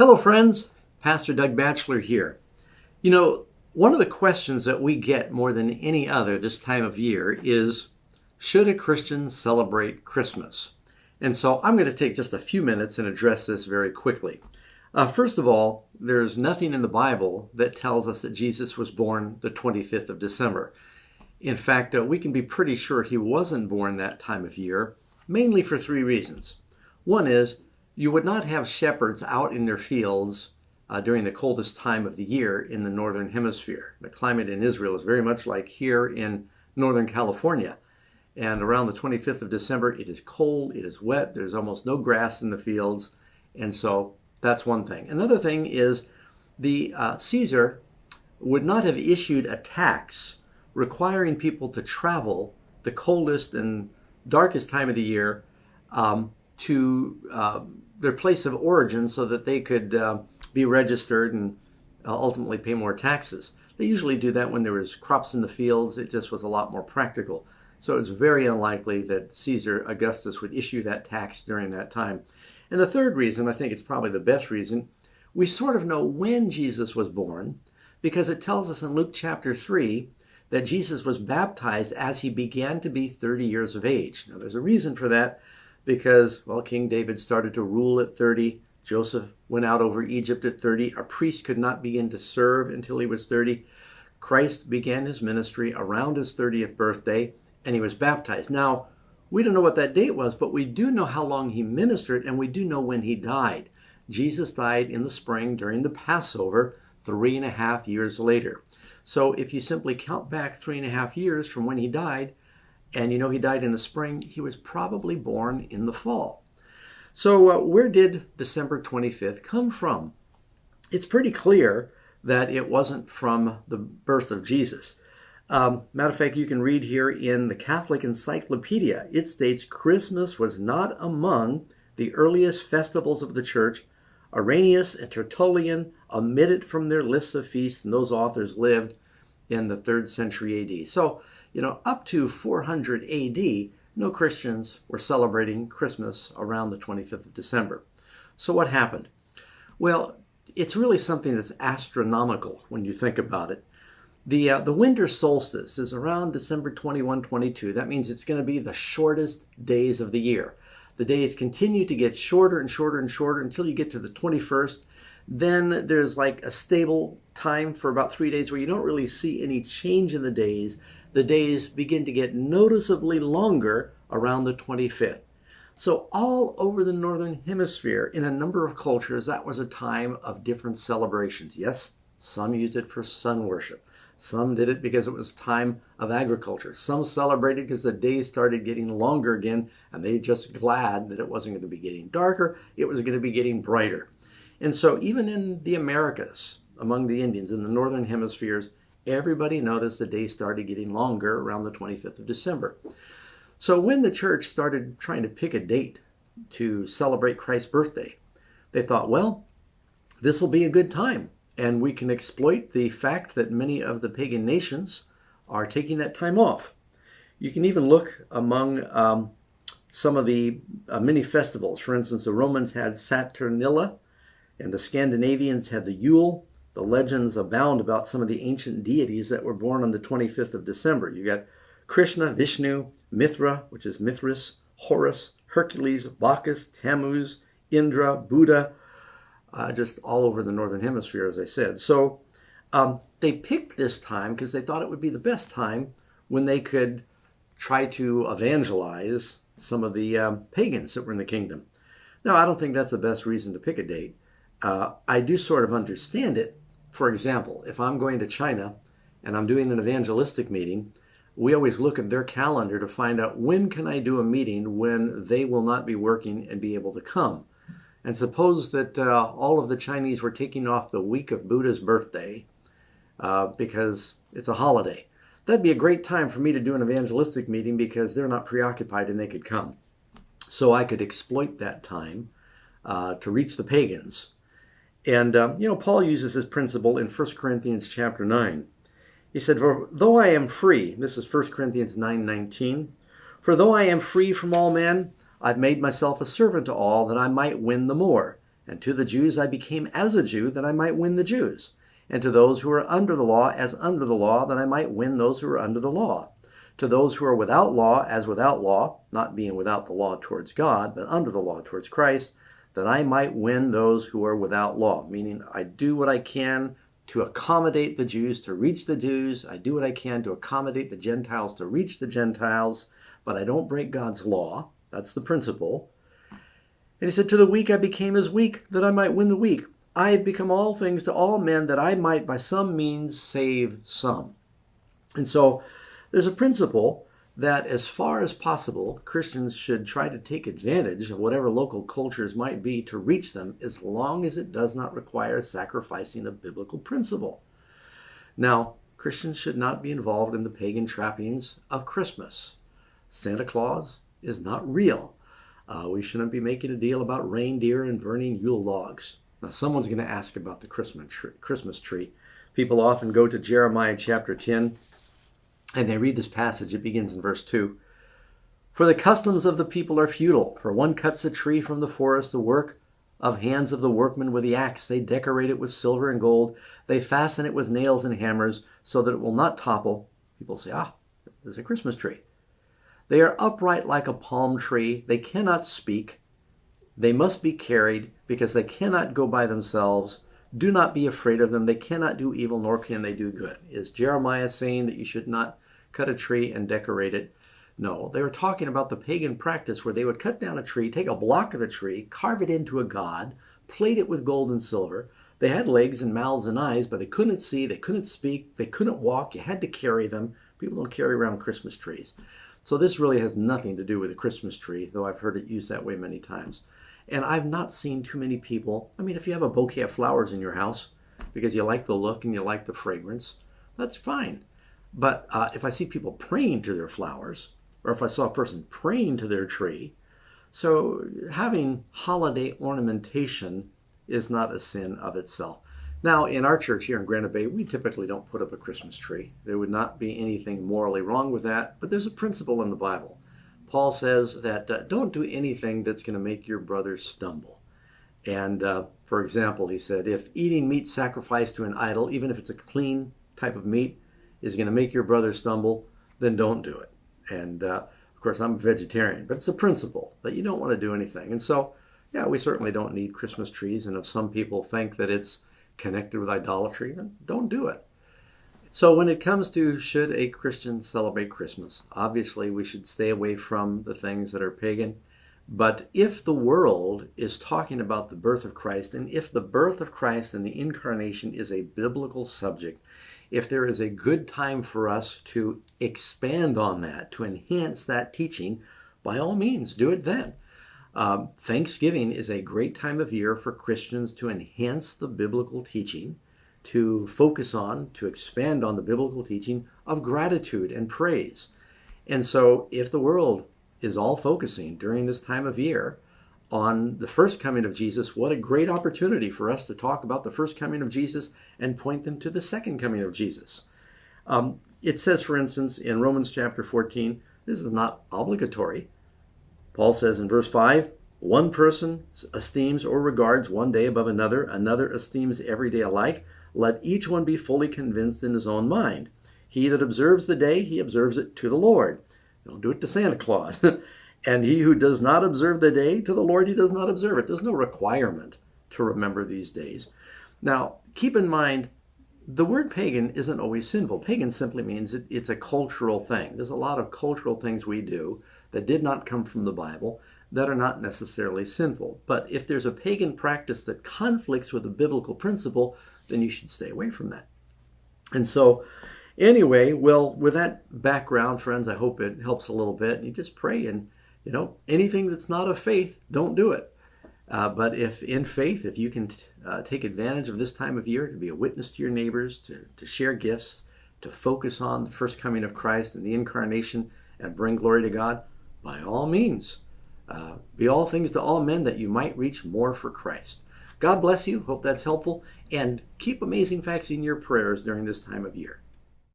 Hello, friends. Pastor Doug Batchelor here. One of the questions that we get more than any other this time of year is, should a Christian celebrate Christmas? And so I'm going to take just a few minutes and address this very quickly. First of all, there's nothing in the Bible that tells us that Jesus was born the 25th of December. In fact, we can be pretty sure he wasn't born that time of year, mainly for three reasons. One is, you would not have shepherds out in their fields during the coldest time of the year in the northern hemisphere. The climate in Israel is very much like here in northern California. And around the 25th of December, it is cold, it is wet, there's almost no grass in the fields. And so that's one thing. Another thing is the Caesar would not have issued a tax requiring people to travel the coldest and darkest time of the year to their place of origin so that they could be registered and ultimately pay more taxes. They usually do that when there was crops in the fields. It just was a lot more practical. So it's very unlikely that Caesar Augustus would issue that tax during that time. And the third reason, I think it's probably the best reason, we sort of know when Jesus was born because it tells us in Luke chapter 3 that Jesus was baptized as he began to be 30 years of age. Now there's a reason for that because, well, King David started to rule at 30. Joseph went out over Egypt at 30. A priest could not begin to serve until he was 30. Christ began his ministry around his 30th birthday, and he was baptized. Now, we don't know what that date was, but we do know how long he ministered, and we do know when he died. Jesus died in the spring during the Passover, 3.5 years later. So if you simply count back 3.5 years from when he died, and you know he died in the spring, he was probably born in the fall. So where did December 25th come from? It's pretty clear that it wasn't from the birth of Jesus. Matter of fact, you can read here in the Catholic Encyclopedia, it states Christmas was not among the earliest festivals of the church. Irenaeus and Tertullian omitted from their lists of feasts, and those authors lived in the 3rd century AD. So, up to 400 AD, no Christians were celebrating Christmas around the 25th of December. So what happened? Well, it's really something that's astronomical when you think about it. The winter solstice is around December 21, 22. That means it's going to be the shortest days of the year. The days continue to get shorter and shorter and shorter until you get to the 21st. Then there's like a stable time for about 3 days where you don't really see any change in the days. The days begin to get noticeably longer around the 25th. So all over the Northern Hemisphere, in a number of cultures, that was a time of different celebrations. Yes, some used it for sun worship. Some did it because it was time of agriculture. Some celebrated because the days started getting longer again, and they just glad that it wasn't going to be getting darker, it was going to be getting brighter. And so even in the Americas, among the Indians in the Northern Hemispheres, everybody noticed the days started getting longer around the 25th of December. So when the church started trying to pick a date to celebrate Christ's birthday, they thought, well, this will be a good time. And we can exploit the fact that many of the pagan nations are taking that time off. You can even look among some of the many festivals. For instance, the Romans had Saturnalia, and the Scandinavians had the Yule. The legends abound about some of the ancient deities that were born on the 25th of December. You got Krishna, Vishnu, Mithra, which is Mithras, Horus, Hercules, Bacchus, Tammuz, Indra, Buddha, just all over the Northern Hemisphere, as I said. So they picked this time because they thought it would be the best time when they could try to evangelize some of the pagans that were in the kingdom. Now, I don't think that's the best reason to pick a date. I do sort of understand it. For example, if I'm going to China and I'm doing an evangelistic meeting, we always look at their calendar to find out when can I do a meeting when they will not be working and be able to come. And suppose that all of the Chinese were taking off the week of Buddha's birthday because it's a holiday. That'd be a great time for me to do an evangelistic meeting because they're not preoccupied and they could come. So I could exploit that time to reach the pagans. And, Paul uses this principle in 1 Corinthians chapter 9. He said, "For though I am free," this is 1 Corinthians 9:19, "for though I am free from all men, I've made myself a servant to all that I might win the more. And to the Jews I became as a Jew, that I might win the Jews. And to those who are under the law, as under the law, that I might win those who are under the law. To those who are without law, as without law, not being without the law towards God, but under the law towards Christ, that I might win those who are without law. Meaning, I do what I can to accommodate the Jews, to reach the Jews. I do what I can to accommodate the Gentiles, to reach the Gentiles, but I don't break God's law. That's the principle. And he said, to the weak I became as weak, that I might win the weak. I have become all things to all men, that I might by some means save some. And so there's a principle that as far as possible, Christians should try to take advantage of whatever local cultures might be to reach them, as long as it does not require sacrificing a biblical principle. Now, Christians should not be involved in the pagan trappings of Christmas. Santa Claus is not real. We shouldn't be making a deal about reindeer and burning Yule logs. Now, someone's going to ask about the Christmas tree. People often go to Jeremiah chapter 10, and they read this passage. It begins in verse 2. For the customs of the people are futile. For one cuts a tree from the forest, the work of hands of the workmen with the axe. They decorate it with silver and gold. They fasten it with nails and hammers so that it will not topple. People say, there's a Christmas tree. They are upright like a palm tree. They cannot speak. They must be carried because they cannot go by themselves. Do not be afraid of them. They cannot do evil, nor can they do good. Is Jeremiah saying that you should not cut a tree and decorate it? No, they were talking about the pagan practice where they would cut down a tree, take a block of the tree, carve it into a god, plate it with gold and silver. They had legs and mouths and eyes, but they couldn't see, they couldn't speak, they couldn't walk. You had to carry them. People don't carry around Christmas trees. So this really has nothing to do with a Christmas tree, though I've heard it used that way many times. And I've not seen too many people. I mean, if you have a bouquet of flowers in your house because you like the look and you like the fragrance, that's fine. But if I see people praying to their flowers, or if I saw a person praying to their tree, so having holiday ornamentation is not a sin of itself. Now, in our church here in Granite Bay, we typically don't put up a Christmas tree. There would not be anything morally wrong with that, but there's a principle in the Bible. Paul says that don't do anything that's going to make your brother stumble. And for example, he said, if eating meat sacrificed to an idol, even if it's a clean type of meat, is going to make your brother stumble, then don't do it. And of course, I'm a vegetarian, but it's a principle that you don't want to do anything. And so, yeah, we certainly don't need Christmas trees. And if some people think that it's connected with idolatry, then don't do it. So when it comes to should a Christian celebrate Christmas, obviously we should stay away from the things that are pagan. But if the world is talking about the birth of Christ, and if the birth of Christ and the incarnation is a biblical subject, if there is a good time for us to expand on that, to enhance that teaching, by all means, do it then. Thanksgiving is a great time of year for Christians to enhance the biblical teaching, to focus on, to expand on the biblical teaching of gratitude and praise. And so if the world is all focusing during this time of year on the first coming of Jesus, what a great opportunity for us to talk about the first coming of Jesus and point them to the second coming of Jesus. It says, for instance, in Romans chapter 14, this is not obligatory. Paul says in verse 5, one person esteems or regards one day above another, another esteems every day alike. Let each one be fully convinced in his own mind. He that observes the day, he observes it to the Lord. Don't do it to Santa Claus. And he who does not observe the day, to the Lord he does not observe it. There's no requirement to remember these days. Now, keep in mind, the word pagan isn't always sinful. Pagan simply means it's a cultural thing. There's a lot of cultural things we do that did not come from the Bible that are not necessarily sinful. But if there's a pagan practice that conflicts with a biblical principle, then you should stay away from that. And so, anyway, well, with that background, friends, I hope it helps a little bit. And you just pray, and, anything that's not of faith, don't do it. But if in faith, if you can take advantage of this time of year to be a witness to your neighbors, to share gifts, to focus on the first coming of Christ and the incarnation and bring glory to God, by all means, be all things to all men that you might reach more for Christ. God bless you. Hope that's helpful. And keep amazing facts in your prayers during this time of year.